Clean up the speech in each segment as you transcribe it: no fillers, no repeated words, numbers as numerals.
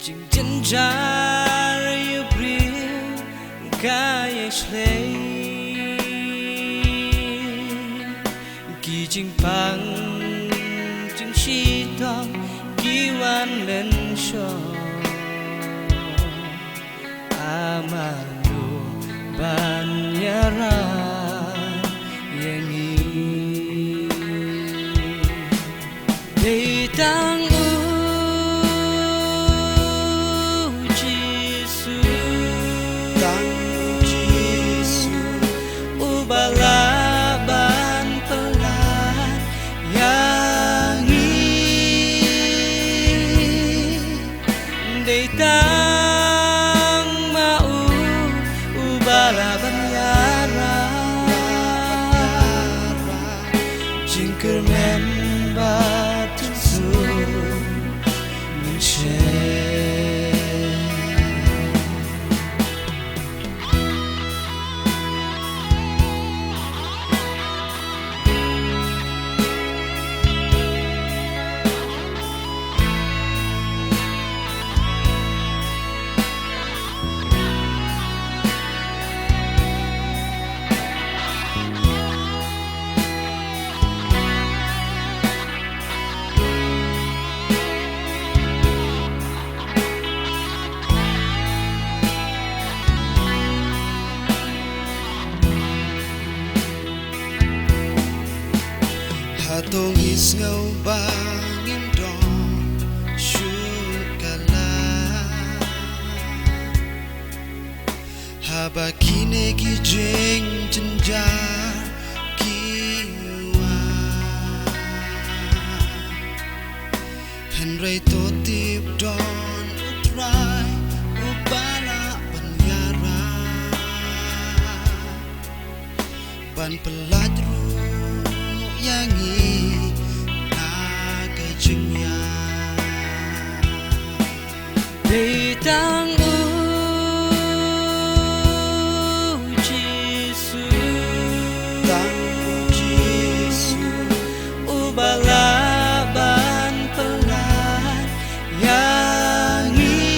Chừng chân trái yêu riêng cái lấy kỳ chừng phăng chừng chi tông kỳวันlên show amanu banyaran yang ini datang balaban pelan yang ini datang mau balaban yara jingker membat sun Tongis ngau bangin dong syukala haba kine ki jeng jenjar kiwa henry totip don utrai ubala penyara ban pelajru yang ini naga jengnya datang Jisu balaban pelan yang ini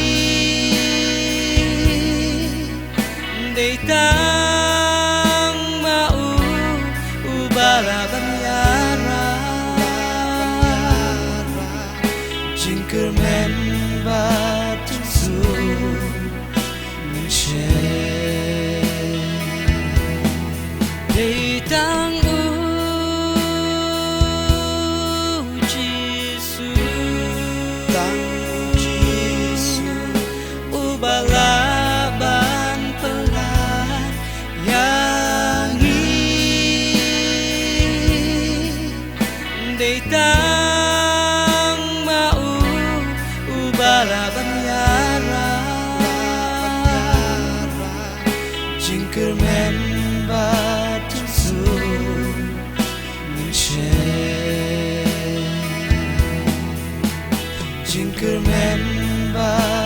datang mau balaban jingker membat sun datang Jisu balaban pelan yang ini datang balaban yara jingker membat sun jingker membat